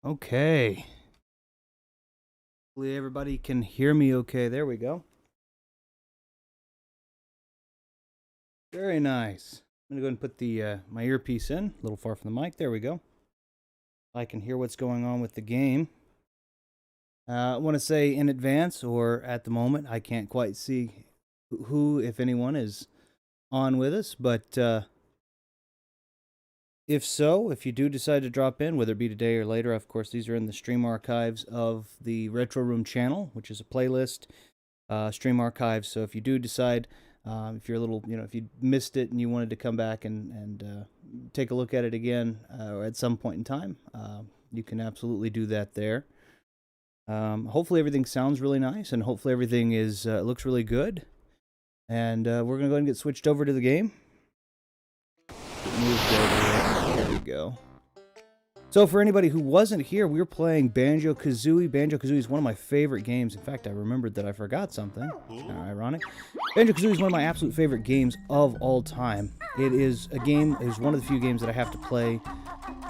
Okay. Hopefully everybody can hear me okay. There we go. Very nice. I'm going to go ahead and put the my earpiece in, a little far from the mic. There we go. I can hear what's going on with the game. I want to say in advance, or at the moment, I can't quite see who, if anyone, is on with us, but if so, if you do decide to drop in, whether it be today or later, of course, these are in the stream archives of the Retro Room channel, which is a playlist, stream archives. So if you do decide, if you're a little, if you missed it and you wanted to come back and take a look at it again or at some point in time, you can absolutely do that there. Hopefully everything sounds really nice, and hopefully everything is looks really good. And we're going to go ahead and get switched over to the game. Moved over. There we go. So for anybody who wasn't here, we were playing Banjo-Kazooie. Banjo-Kazooie is one of my favorite games. In fact, I remembered that I forgot something. Ironic. Banjo-Kazooie is one of my absolute favorite games of all time. It is a game, it is one of the few games that I have to play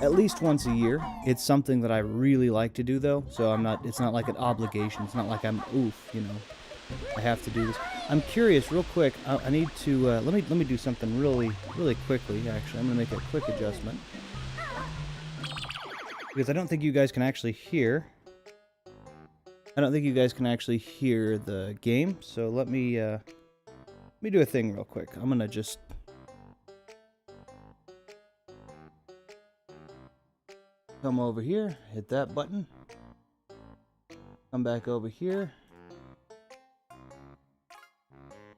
at least once a year. It's something that I really like to do, though, so it's not like an obligation. It's not like I'm, I have to do this. I'm curious, real quick, I need to, let me do something really quickly, actually. I'm going to make a quick adjustment. Because I don't think you guys can actually hear. I don't think you guys can actually hear the game, so let me do a thing real quick. I'm going to just... come over here, hit that button. Come back over here.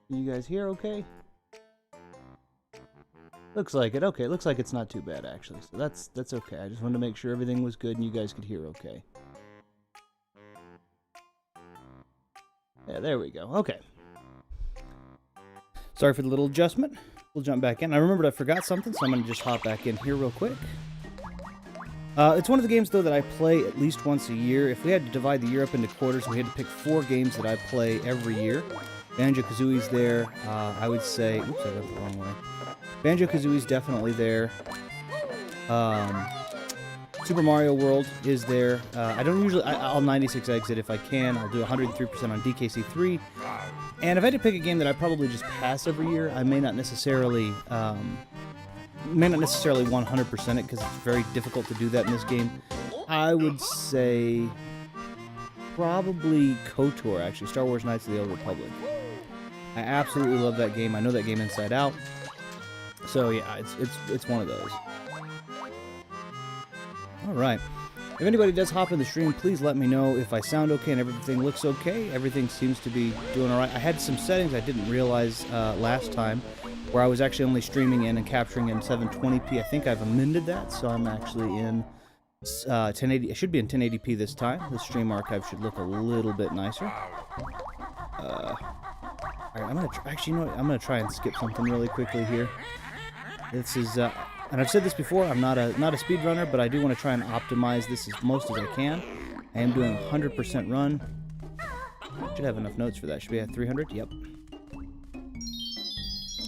Can you guys hear okay? Looks like it. Okay, looks like it's not too bad, actually. So that's okay. I just wanted to make sure everything was good and you guys could hear okay. Yeah, there we go. Okay. Sorry for the little adjustment. We'll jump back in. I remembered I forgot something, so I'm going to just hop back in here real quick. It's one of the games, though, that I play at least once a year. If we had to divide the year up into quarters, we had to pick 4 games that I play every year. Banjo-Kazooie's there. I would say... Oops, I went the wrong way. Banjo-Kazooie's definitely there. Super Mario World is there. I don't usually... I'll 96 exit if I can. I'll do 103% on DKC3. And if I had to pick a game that I probably just pass every year, I may not necessarily... 100% it, because it's very difficult to do that in this game. I would say probably KOTOR, actually, Star Wars Knights of the Old Republic. I absolutely love that game. I know that game inside out. So yeah, it's one of those. All right. If anybody does hop in the stream, please let me know if I sound okay and everything looks okay. Everything seems to be doing all right. I had some settings I didn't realize last time, where I was actually only streaming in and capturing in 720p. I think I've amended that, so I'm actually in 1080. I should be in 1080p this time. The stream archive should look a little bit nicer. All right, I'm gonna actually, you know what? I'm gonna try and skip something really quickly here. This is, and I've said this before. I'm not a speedrunner, but I do want to try and optimize this as most as I can. I am doing 100% run. Should have enough notes for that. Should be at 300. Yep.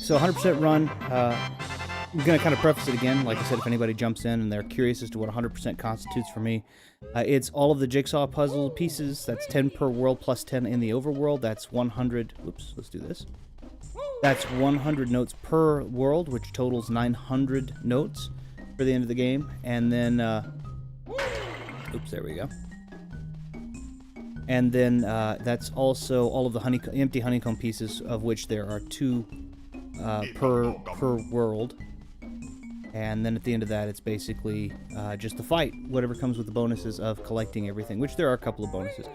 So 100% run. I'm going to kind of preface it again. Like I said, if anybody jumps in and they're curious as to what 100% constitutes for me, it's all of the jigsaw puzzle pieces. That's 10 per world plus 10 in the overworld. That's 100. Whoops, let's do this. That's 100 notes per world, which totals 900 notes for the end of the game. And then, oops, there we go. And then that's also all of the empty honeycomb pieces, of which there are 2 per world. And then at the end of that, it's basically just the fight, whatever comes with the bonuses of collecting everything, which there are a couple of bonuses.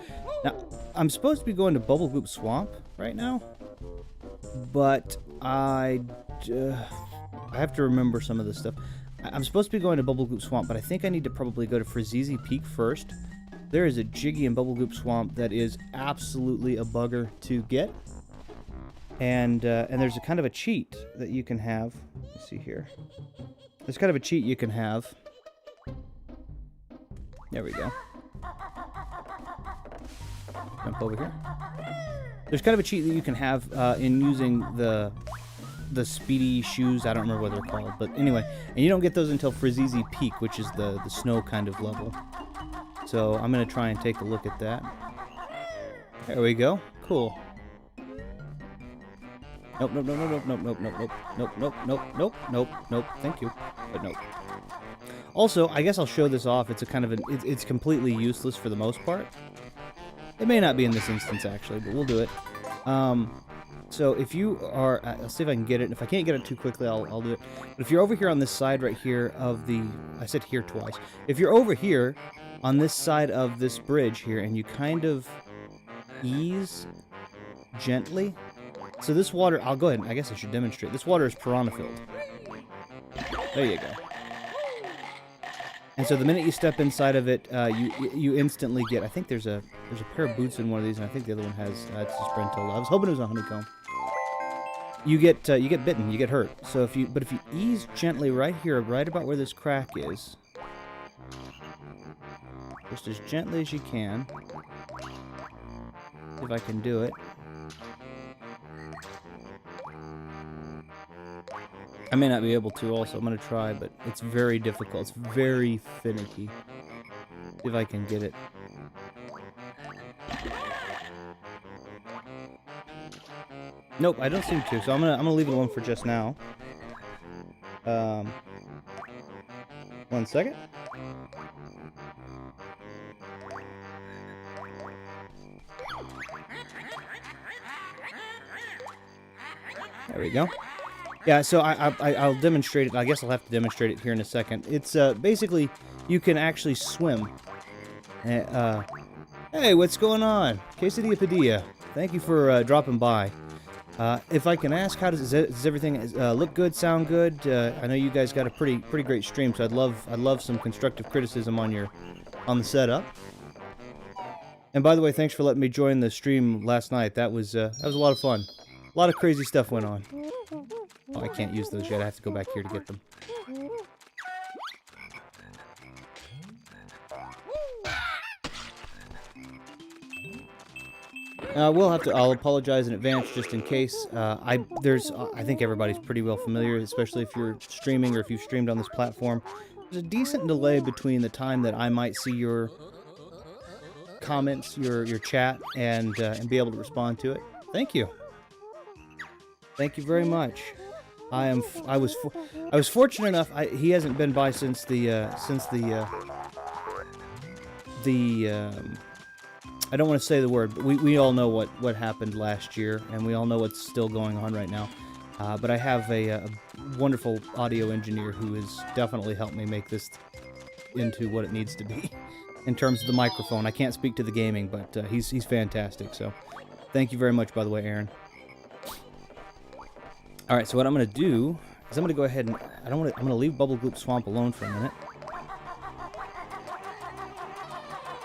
Now, I'm supposed to be going to Bubble Goop Swamp right now, but I have to remember some of this stuff. I'm supposed to be going to Bubble Goop Swamp, but I think I need to probably go to Frazizi Peak first. There is a Jiggy in Bubble Goop Swamp that is absolutely a bugger to get. And there's a kind of a cheat that you can have. Let's see here. There's kind of a cheat you can have. There we go. Jump over here. There's kind of a cheat that you can have in using the speedy shoes. I don't remember what they're called, but anyway. And you don't get those until Frazizi Peak, which is the snow kind of level. So I'm going to try and take a look at that. There we go. Cool. Nope, nope, nope, nope, nope, nope, nope, nope, nope, nope, nope, nope, nope, thank you. But nope. Also, I guess I'll show this off. It's a kind of it's completely useless for the most part. It may not be in this instance, actually, but we'll do it. So if you are... I'll see if I can get it. If I can't get it too quickly, I'll do it. But if you're over here on this side right here of the... I said here twice. If you're over here on this side of this bridge here, and you kind of ease gently... So this water... I'll go ahead and... I guess I should demonstrate. This water is piranha filled. There you go. And so the minute you step inside of it, you instantly get... I think there's a pair of boots in one of these, and I think the other one has... it's just Brentola. I was hoping it was a honeycomb. You get bitten. You get hurt. So if you ease gently right here, right about where this crack is, just as gently as you can. See if I can do it. I may not be able to also. I'm going to try, but it's very difficult. It's very finicky. See if I can get it. Nope, I don't seem to, so I'm gonna leave it alone for just now. 1 second. There we go. Yeah, so I'll demonstrate it. I guess I'll have to demonstrate it here in a second. It's basically you can actually swim. Hey, what's going on? Quesadilla Padilla. Thank you for dropping by. If I can ask, how does everything look good, sound good? I know you guys got a pretty great stream, so I'd love some constructive criticism on the setup. And by the way, thanks for letting me join the stream last night. That was a lot of fun. A lot of crazy stuff went on. Oh, I can't use those yet. I have to go back here to get them. I'll apologize in advance just in case. I think everybody's pretty well familiar, especially if you're streaming or if you've streamed on this platform. There's a decent delay between the time that I might see your comments, your chat, and be able to respond to it. Thank you. Thank you very much. I was fortunate enough. He hasn't been by since the I don't want to say the word, but we all know what happened last year, and we all know what's still going on right now. But I have a wonderful audio engineer who has definitely helped me make this into what it needs to be in terms of the microphone. I can't speak to the gaming, but he's fantastic. So thank you very much, by the way, Aaron. All right, so what I'm going to do is I'm going to go ahead and I'm going to leave Bubble Gloop Swamp alone for a minute.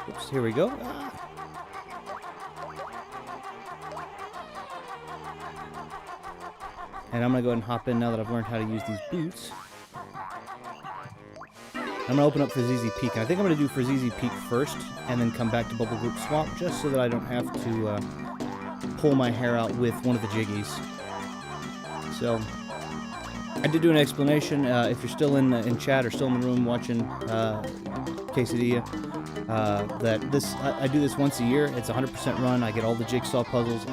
Oops, here we go. And I'm going to go ahead and hop in now that I've learned how to use these boots. I'm going to open up Frazizi Peak. And I think I'm going to do Frazizi Peak first, and then come back to Bubble Gloop Swamp, just so that I don't have to pull my hair out with one of the jiggies. So, I did do an explanation. If you're still in chat or still in the room watching Quesadilla, that I do this once a year. It's a 100% run. I get all the jigsaw puzzles,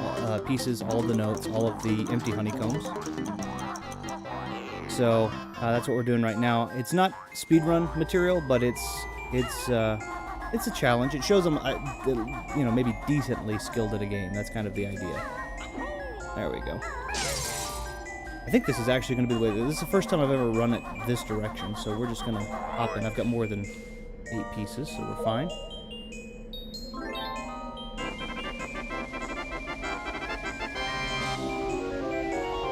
pieces, all of the notes, all of the empty honeycombs. So that's what we're doing right now. It's not speedrun material, but it's a challenge. It shows them, maybe decently skilled at a game. That's kind of the idea. There we go. I think this is actually going to be the way. This is the first time I've ever run it this direction, so we're just going to hop in. I've got more than 8 pieces, so we're fine.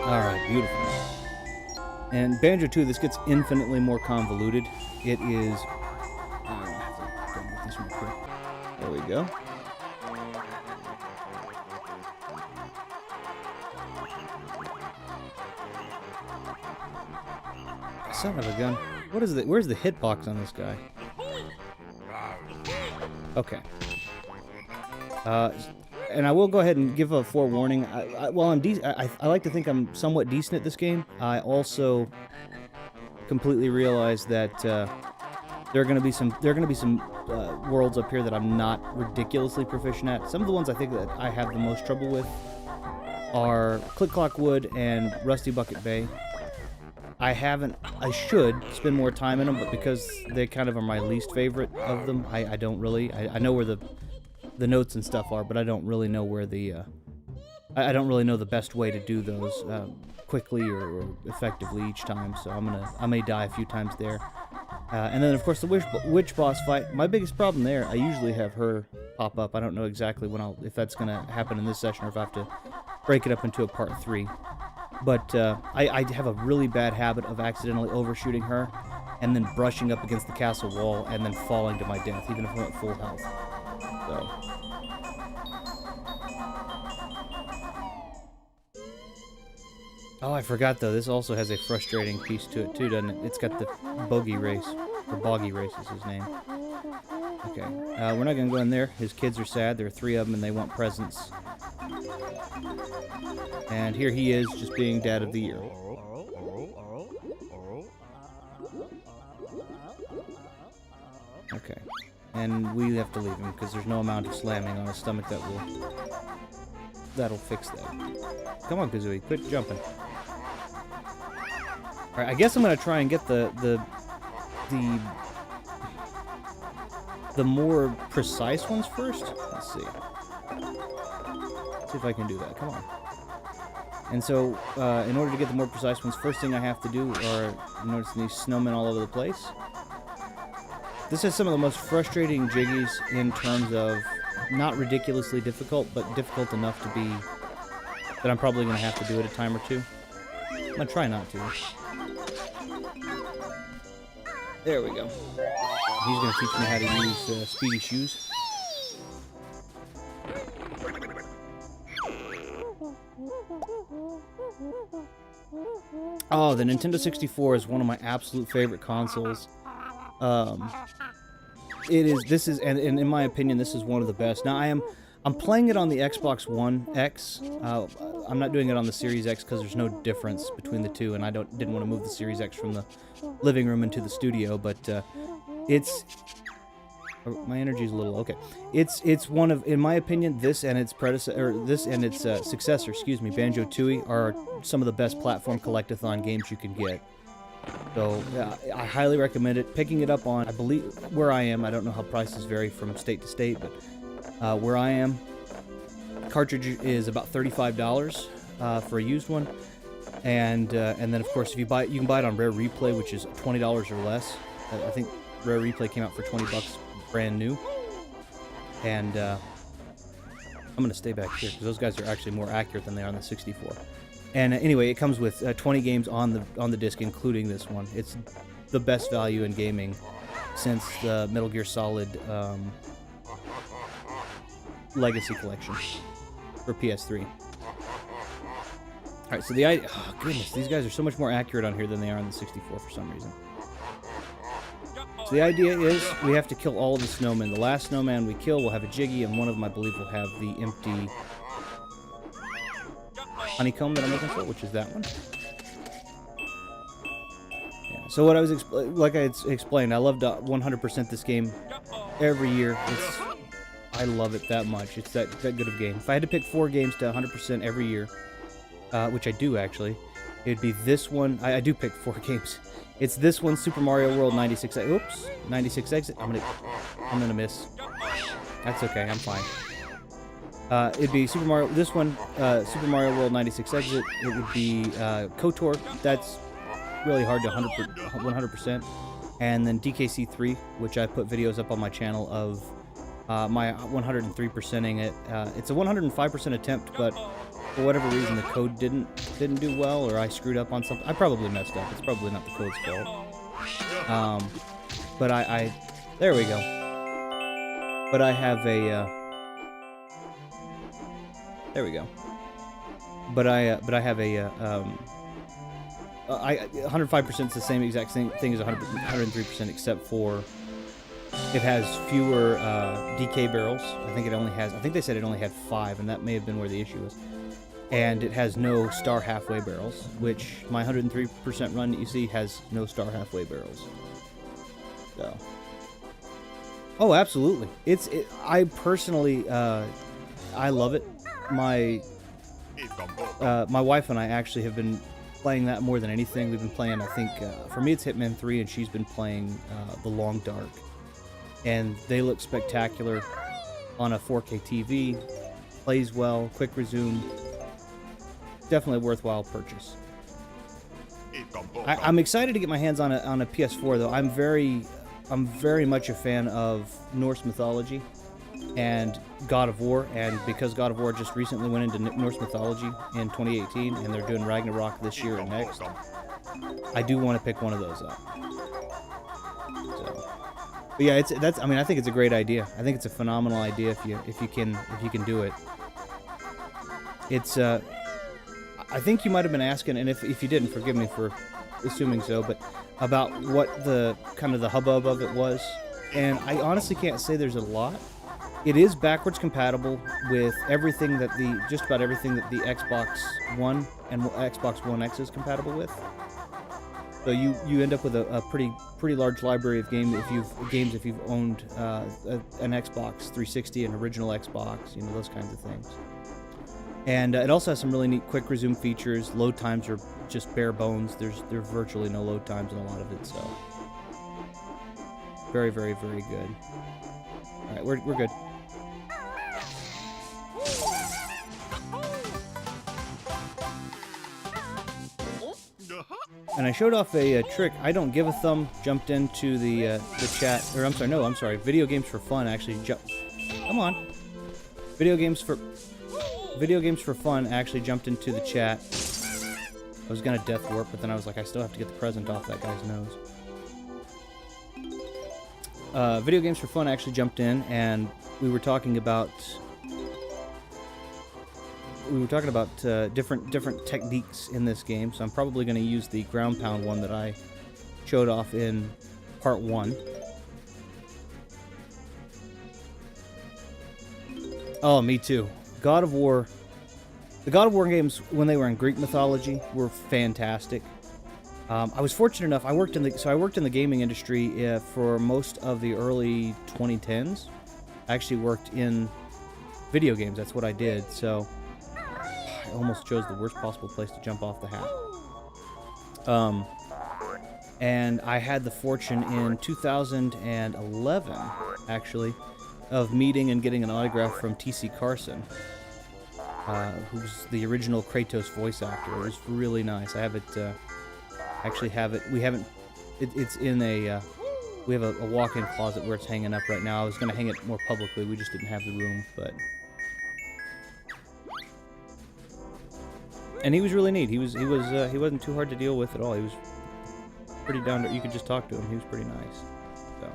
Alright, beautiful. And Banjo 2, this gets infinitely more convoluted. It is... I have to go with this one quick. There we go. Son of a gun. What is the... Where's the hitbox on this guy? Okay. And I will go ahead and give a forewarning. While I like to think I'm somewhat decent at this game, I also completely realize that there are going to be some worlds up here that I'm not ridiculously proficient at. Some of the ones I think that I have the most trouble with are Click Clock Wood and Rusty Bucket Bay. I should spend more time in them, but because they kind of are my least favorite of them, I don't really. I know where the notes and stuff are, but I don't really know where I don't really know the best way to do those quickly or effectively each time. So I may die a few times there. And then of course the witch boss fight. My biggest problem there, I usually have her pop up. I don't know exactly if that's gonna happen in this session or if I have to break it up into a part 3. But I have a really bad habit of accidentally overshooting her and then brushing up against the castle wall and then falling to my death, even if I'm at full health. So. Oh, I forgot though, this also has a frustrating piece to it too, doesn't it? It's got the bogey race, or boggy race is his name. Okay, we're not gonna go in there. His kids are sad, there are 3 of them and they want presents. And here he is, just being Dad of the Year. Okay, and we have to leave him because there's no amount of slamming on his stomach that'll fix that. Come on, Kazooie, quit jumping. Alright, I guess I'm gonna try and get the more precise ones first. Let's see. Let's see if I can do that. Come on. And so, in order to get the more precise ones, first thing I have to do are notice these snowmen all over the place. This is some of the most frustrating jiggies in terms of not ridiculously difficult, but difficult enough to be that I'm probably going to have to do it a time or two. I'm going to try not to. There we go. He's going to teach me how to use speedy shoes. Oh, the Nintendo 64 is one of my absolute favorite consoles. This is, and in my opinion, this is one of the best. Now, I'm playing it on the Xbox One X. I'm not doing it on the Series X because there's no difference between the two, and I didn't want to move the Series X from the living room into the studio. But it's my energy's a little okay. It's one of, in my opinion, this and its successor, excuse me, Banjo-Tooie, are some of the best platform collectathon games you can get. So, I highly recommend it. Picking it up on, I believe, where I am, I don't know how prices vary from state to state, but where I am, cartridge is about $35 for a used one. And then, of course, if you can buy it on Rare Replay, which is $20 or less. I think Rare Replay came out for $20 brand new. And I'm going to stay back here, because those guys are actually more accurate than they are on the 64. And anyway, it comes with 20 games on the disc, including this one. It's the best value in gaming since the Metal Gear Solid Legacy Collection for PS3. Alright, so oh goodness, these guys are so much more accurate on here than they are on the 64 for some reason. So the idea is we have to kill all of the snowmen. The last snowman we kill will have a Jiggy, and one of them, I believe, will have the empty honeycomb that I'm looking for, which is that one. Yeah, so what I was like I explained, I love to 100% this game every year. I love it that much. It's that good of a game. If I had to pick 4 games to 100% every year, which I do actually, it'd be this one. I do pick 4 games. It's this one, Super Mario World 96. Oops, 96 Exit. I'm gonna miss. That's okay. I'm fine. It'd be Super Mario. This one, Super Mario World 96 Exit. It would be KOTOR. That's really hard to 100%. And then DKC 3, which I put videos up on my channel of my 103%ing it. It's a 105% attempt, but for whatever reason the code didn't do well, or I screwed up on something. I probably messed up. It's probably not the code's fault. But there we go. But I have a there we go. But I have a 105% is the same exact thing as 103%, except for it has fewer DK barrels. I think they said it only had 5, and that may have been where the issue was. And it has no star halfway barrels, which my 103% run that you see has no star halfway barrels. So Oh, absolutely. I personally, I love it. My my wife and I actually have been playing that more than anything. We've been playing, I think, for me it's Hitman 3, and she's been playing The Long Dark. And they look spectacular on a 4K TV. Plays well, quick resume. Definitely a worthwhile purchase. I'm excited to get my hands on a PS4 though. I'm very much a fan of Norse mythology and God of War, and because God of War just recently went into Norse mythology in 2018, and they're doing Ragnarok this year and next, I do want to pick one of those up. So, but yeah, I mean, I think it's a great idea. I think it's a phenomenal idea if you can do it. It's I think you might have been asking, and if you didn't, forgive me for assuming so, but about what the kind of the hubbub of it was, and I honestly can't say there's a lot. It is backwards compatible with everything that just about everything that the Xbox One and Xbox One X is compatible with. So you end up with a pretty large library of games if you've owned an Xbox 360, an original Xbox, those kinds of things. And it also has some really neat quick resume features. Load times are just bare bones. There's virtually no load times in a lot of it, so very, very, very good. All right, we're good. And I showed off a trick. I Don't Give a Thumb jumped into the chat, or I'm sorry. Video Games for Fun actually Come on. Video Games for Fun actually jumped into the chat. I was gonna death warp, but then I was like, I still have to get the present off that guy's nose. Video Games for Fun actually jumped in, and we were talking about different techniques in this game. So I'm probably going to use the ground pound one that I showed off in part 1. Oh, me too. God of War. The God of War games, when they were in Greek mythology, were fantastic. I was fortunate enough. I worked in the gaming industry for most of the early 2010s. I actually worked in video games. That's what I did. So I almost chose the worst possible place to jump off the hat. And I had the fortune in 2011, actually, of meeting and getting an autograph from T.C. Carson, who's the original Kratos voice actor. It was really nice. I have it. Actually have it. We haven't. It's in a. We have a walk-in closet where it's hanging up right now. I was going to hang it more publicly. We just didn't have the room, but. And he was really neat. He wasn't too hard to deal with at all. He was pretty down to. You could just talk to him. He was pretty nice. So.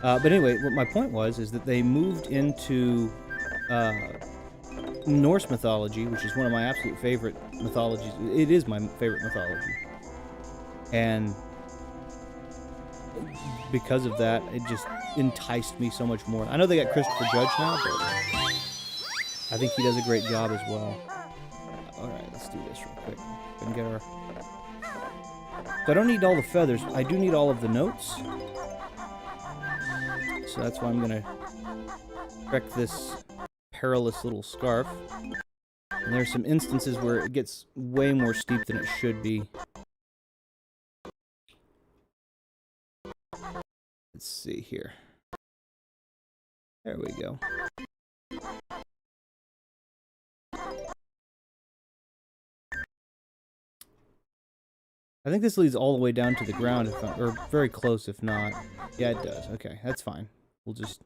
But anyway, what my point is that they moved into Norse mythology, which is one of my absolute favorite mythologies. It is my favorite mythology. And because of that, it just enticed me so much more. I know they got Christopher Judge now, but I think he does a great job as well. Alright, let's do this real quick. And get our... So I don't need all the feathers. I do need all of the notes. So that's why I'm going to wreck this perilous little scarf. And there's some instances where it gets way more steep than it should be. Let's see here. There we go. I think this leads all the way down to the ground, or very close if not. Yeah, it does. Okay, that's fine. We'll just...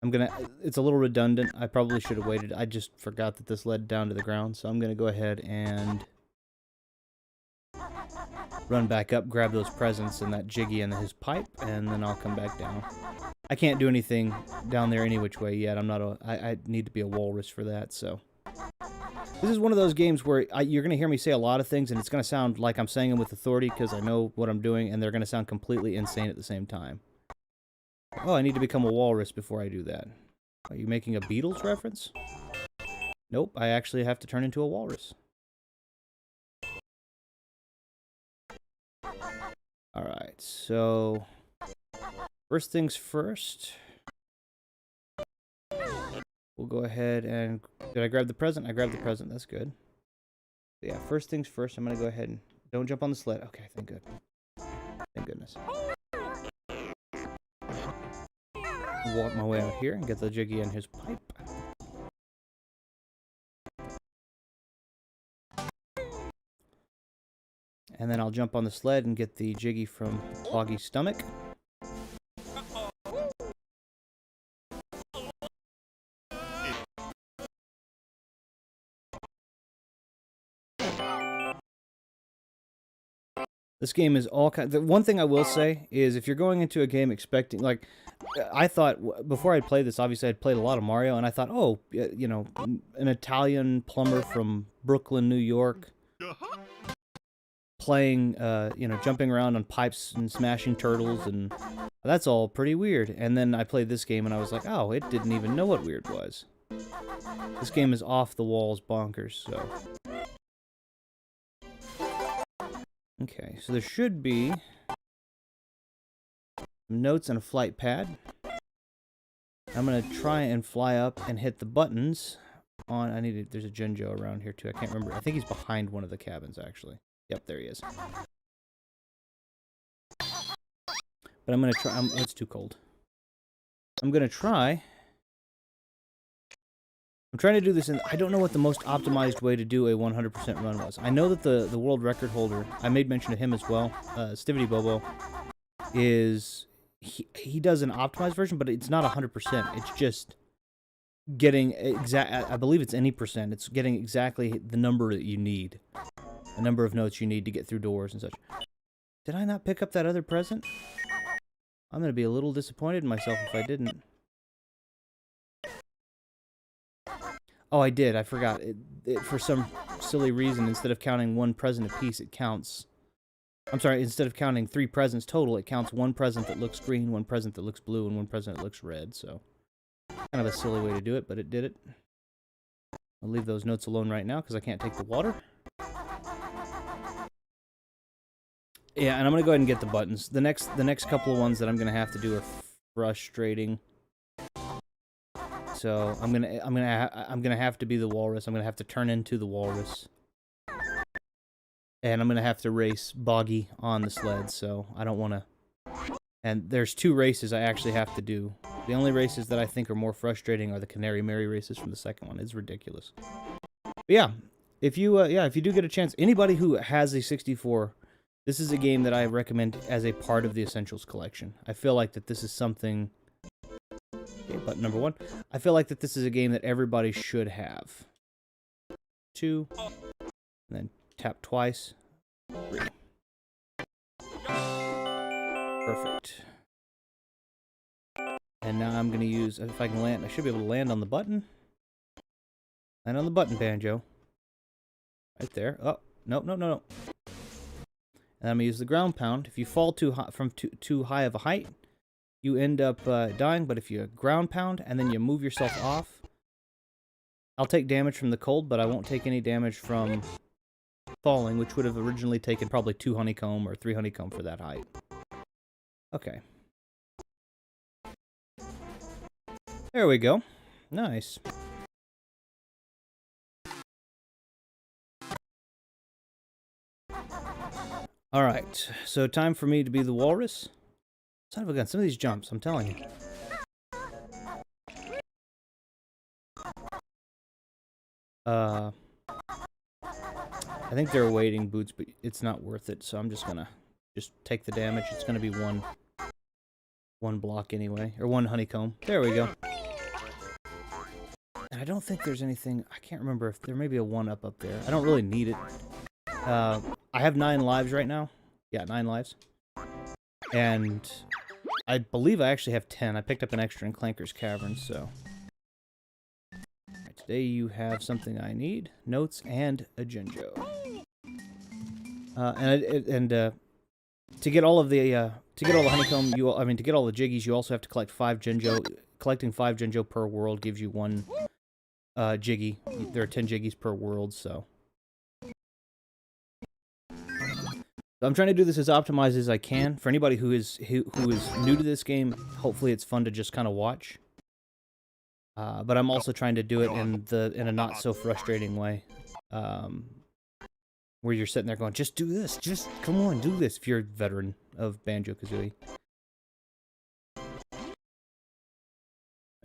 It's a little redundant. I probably should have waited. I just forgot that this led down to the ground, so I'm going to go ahead and run back up, grab those presents and that Jiggy and his pipe, and then I'll come back down. I can't do anything down there any which way yet. I need to be a walrus for that, so... This is one of those games where you're going to hear me say a lot of things, and it's going to sound like I'm saying them with authority because I know what I'm doing, and they're going to sound completely insane at the same time. Oh, I need to become a walrus before I do that. Are you making a Beatles reference? Nope, I actually have to turn into a walrus. Alright, so... First things first. We'll go ahead and... Did I grab the present? I grabbed the present. That's good. Yeah, first things first. I'm going to go ahead and... Don't jump on the sled. Okay, thank good. Thank goodness. Walk my way out here and get the Jiggy in his pipe. And then I'll jump on the sled and get the Jiggy from Cloggy's stomach. This game is all kind. The one thing I will say is, if you're going into a game expecting, like, I thought before I'd played this, obviously I'd played a lot of Mario, and I thought, oh, you know, an Italian plumber from Brooklyn, New York, playing, you know, jumping around on pipes and smashing turtles, and that's all pretty weird. And then I played this game, and I was like, oh, it didn't even know what weird was. This game is off the walls bonkers, so. Okay, so there should be some notes and a flight pad. I'm gonna try and fly up and hit the buttons on... there's a Jinjo around here too, I can't remember. I think he's behind one of the cabins, actually. Yep, there he is. But I'm gonna try... it's too cold. I'm gonna try... I'm trying to do this, and I don't know what the most optimized way to do a 100% run was. I know that the world record holder, I made mention of him as well, Stivity Bobo, is... He does an optimized version, but it's not 100%. It's just getting I believe it's any percent. It's getting exactly the number that you need. The number of notes you need to get through doors and such. Did I not pick up that other present? I'm going to be a little disappointed in myself if I didn't. Oh, I did. I forgot. For some silly reason, instead of counting one present apiece, it counts... I'm sorry, instead of counting 3 presents total, it counts 1 present that looks green, 1 present that looks blue, and 1 present that looks red, so... Kind of a silly way to do it, but it did it. I'll leave those notes alone right now, because I can't take the water. Yeah, and I'm going to go ahead and get the buttons. The next couple of ones that I'm going to have to do are frustrating. So I'm gonna have to be the walrus. I'm gonna have to turn into the walrus, and I'm gonna have to race Boggy on the sled. So I don't want to. And there's 2 races I actually have to do. The only races that I think are more frustrating are the Canary Mary races from the second one. It's ridiculous. But yeah, if you do get a chance, anybody who has a 64, this is a game that I recommend as a part of the Essentials collection. I feel like that this is something. Okay, button number 1. I feel like that this is a game that everybody should have. 2. And then tap twice. 3. Perfect. And now I'm going to use... If I can land... I should be able to land on the button. Land on the button, Banjo. Right there. Oh, no. And I'm going to use the ground pound. If you fall too high, from too high of a height... You end up dying, but if you ground pound and then you move yourself off, I'll take damage from the cold, but I won't take any damage from falling, which would have originally taken probably 2 honeycomb or 3 honeycomb for that height. Okay. There we go. Nice. Alright, so time for me to be the walrus. Son of a gun, some of these jumps, I'm telling you. I think they're awaiting boots, but it's not worth it, so I'm just gonna take the damage. It's gonna be one block anyway, or 1 honeycomb. There we go. And I don't think there's anything, I can't remember if there may be a 1-up up there. I don't really need it. I have 9 lives right now. Yeah, 9 lives. And I believe I actually have 10. I picked up an extra in Clanker's Cavern, so... Right, today you have something I need. Notes and a Jinjo. To get all of the honeycomb, to get all the Jiggies, you also have to collect 5 Jinjo. Collecting 5 Jinjo per world gives you 1 Jiggy. There are 10 Jiggies per world, so... I'm trying to do this as optimized as I can. For anybody who is new to this game, hopefully it's fun to just kind of watch. But I'm also trying to do it in a not so frustrating way, where you're sitting there going, "Just do this, just come on, do this." If you're a veteran of Banjo-Kazooie, I'll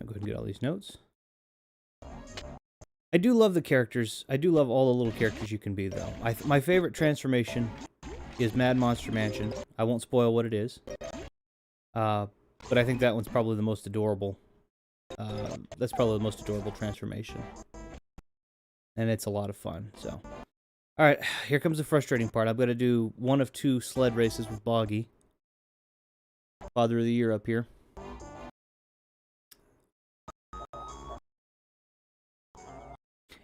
go ahead and get all these notes. I do love the characters. I do love all the little characters you can be, though. My favorite transformation is Mad Monster Mansion. I won't spoil what it is, but I think that one's probably the most adorable. That's probably the most adorable transformation. And it's a lot of fun, so. Alright, here comes the frustrating part. I've got to do one of 2 sled races with Boggy. Father of the Year up here.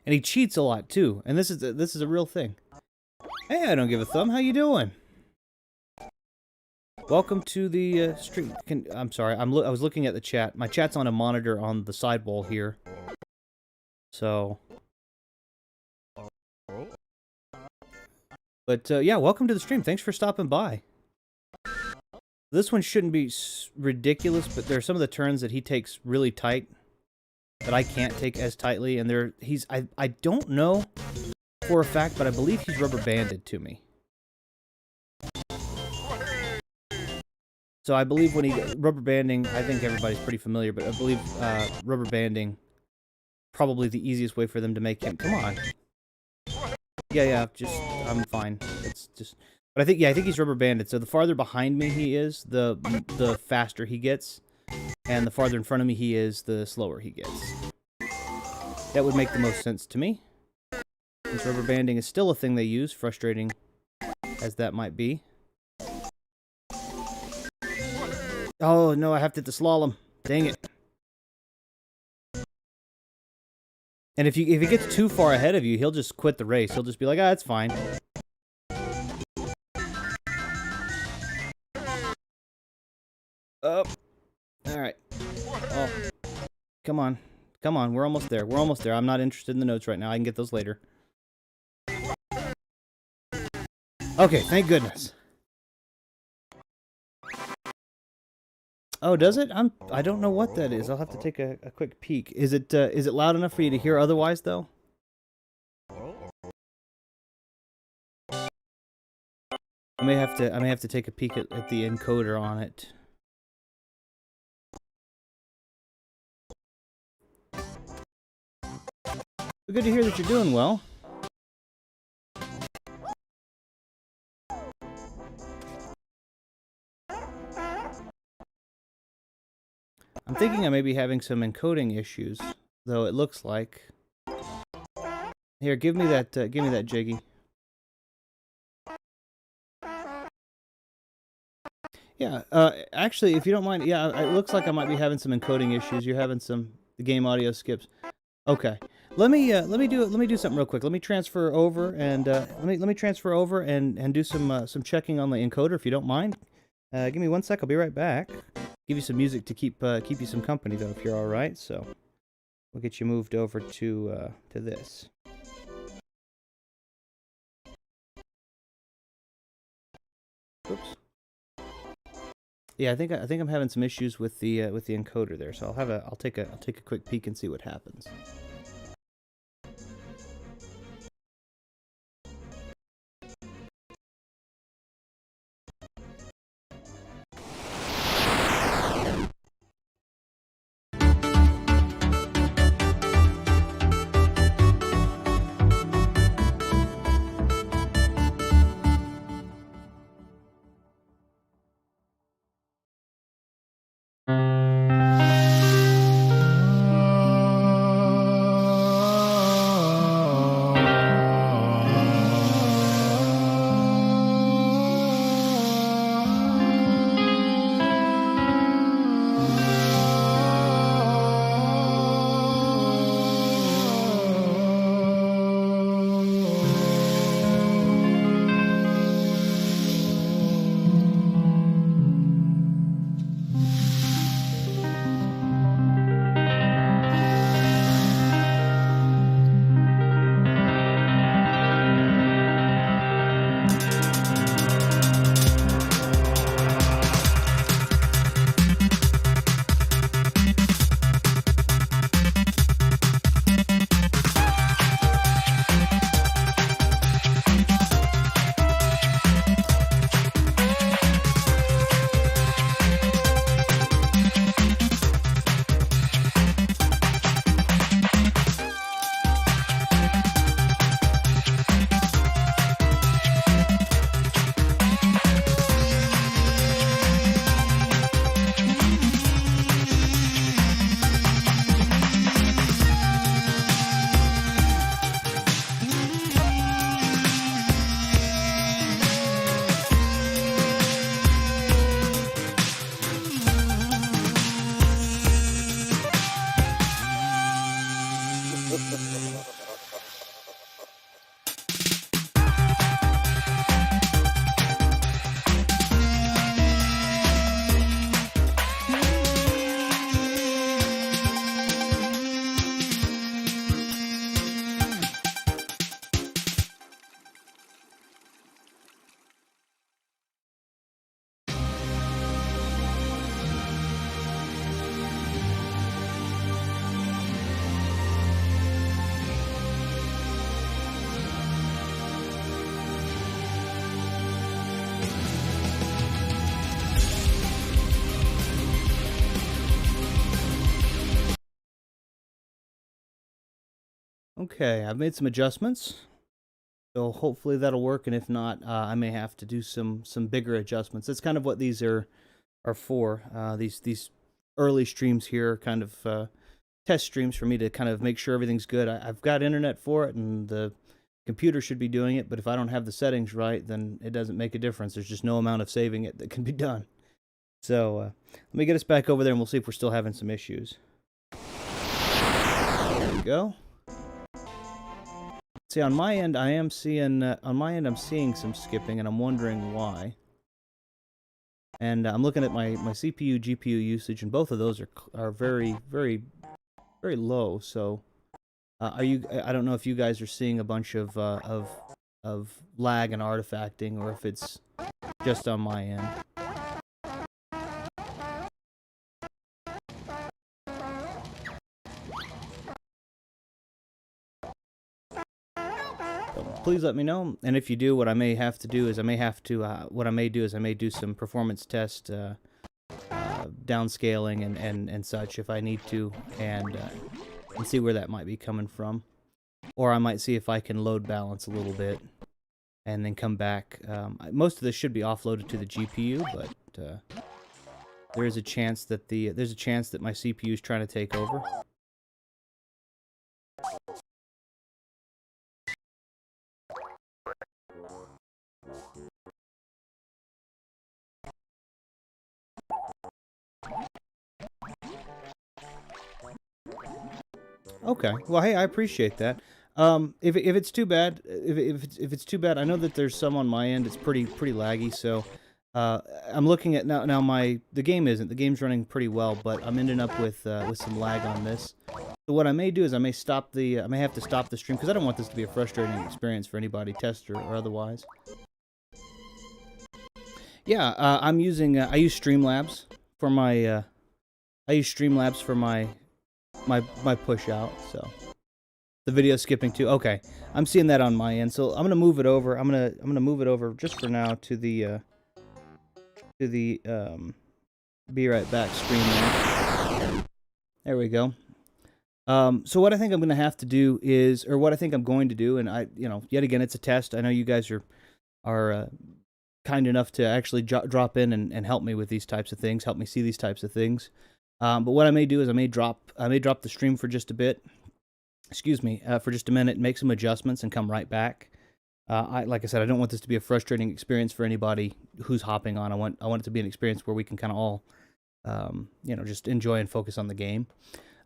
And he cheats a lot, too. And this is a real thing. Hey, I don't give a thumb. How you doing? Welcome to the stream. I'm sorry. I was looking at the chat. My chat's on a monitor on the sidewall here. So. But yeah, welcome to the stream. Thanks for stopping by. This one shouldn't be ridiculous, but there are some of the turns that he takes really tight that I can't take as tightly, and I don't know for a fact, but I believe he's rubber banded to me. So I believe when he rubber banding, I think everybody's pretty familiar, but I believe rubber banding probably the easiest way for them to make him. Come on. Yeah, just I'm fine. It's just, but I think he's rubber banded. So the farther behind me he is, the faster he gets, and the farther in front of me he is, the slower he gets. That would make the most sense to me. Since rubber banding is still a thing they use, frustrating as that might be. Oh no, I have to hit the slalom. Dang it. And if he gets too far ahead of you, he'll just quit the race. He'll just be like, it's fine. Oh. Alright. Oh. Come on. Come on, we're almost there. We're almost there. I'm not interested in the notes right now. I can get those later. Okay, thank goodness. Oh, does it? I don't know what that is. I'll have to take a quick peek. Is it loud enough for you to hear otherwise, though? I may have to take a peek at the encoder on it. Good to hear that you're doing well. I'm thinking I may be having some encoding issues, though it looks like. Here, give me that Jiggy. Yeah, actually, if you don't mind, yeah, it looks like I might be having some encoding issues. You're having the game audio skips. Okay, let me do something real quick. Let me transfer over and let me transfer over and do some checking on the encoder if you don't mind. Give me 1 sec. I'll be right back. Give you some music to keep you some company though, if you're all right. So we'll get you moved over to this. Oops. Yeah, I think I'm having some issues with the encoder there. So I'll take a quick peek and see what happens. Okay, I've made some adjustments, so hopefully that'll work. And if not, I may have to do some bigger adjustments. That's kind of what these are for. These early streams here, are kind of test streams for me to kind of make sure everything's good. I've got internet for it, and the computer should be doing it. But if I don't have the settings right, then it doesn't make a difference. There's just no amount of saving it that can be done. So let me get us back over there, and we'll see if we're still having some issues. There we go. See, on my end, I am seeing I'm seeing some skipping, and I'm wondering why. And I'm looking at my CPU GPU usage, and both of those are very low. So, I don't know if you guys are seeing a bunch of lag and artifacting, or if it's just on my end. Please let me know, and if you do, what I may have to do is I may do some performance test downscaling and such if I need to, and see where that might be coming from, or I might see if I can load balance a little bit and then come back. Most of this should be offloaded to the GPU, but there's a chance that my CPU is trying to take over. Okay. Well, hey, I appreciate that. If it's too bad, if it's too bad, I know that there's some on my end. It's pretty laggy. So, I'm looking at now. The game's running pretty well, but I'm ending up with some lag on this. So what I may do is I may have to stop the stream, because I don't want this to be a frustrating experience for anybody, tester or otherwise. Yeah, I use Streamlabs for my my push out. So the video skipping too. Okay, I'm seeing that on my end. So I'm gonna move it over. I'm gonna move it over just for now to the be right back screen there. There we go. So what I think I'm gonna have to do is, or what I think I'm going to do, and yet again, it's a test. I know you guys are kind enough to actually drop in and help me with these types of things, help me see these types of things. But what I may do is I may drop the stream for just a bit. Excuse me, for just a minute, make some adjustments, and come right back. Like I said, I don't want this to be a frustrating experience for anybody who's hopping on. I want it to be an experience where we can kind of all, just enjoy and focus on the game.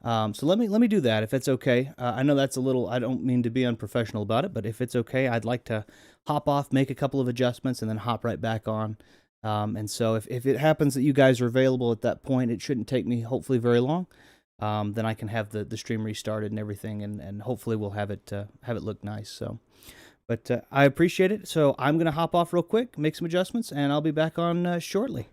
So let me do that, if that's okay. I know that's a little, I don't mean to be unprofessional about it, but if it's okay, I'd like to hop off, make a couple of adjustments, and then hop right back on. And so if it happens that you guys are available at that point, it shouldn't take me hopefully very long. Then I can have the stream restarted and everything, and hopefully we'll have it look nice. So, but I appreciate it. So I'm gonna hop off real quick, make some adjustments, and I'll be back on shortly.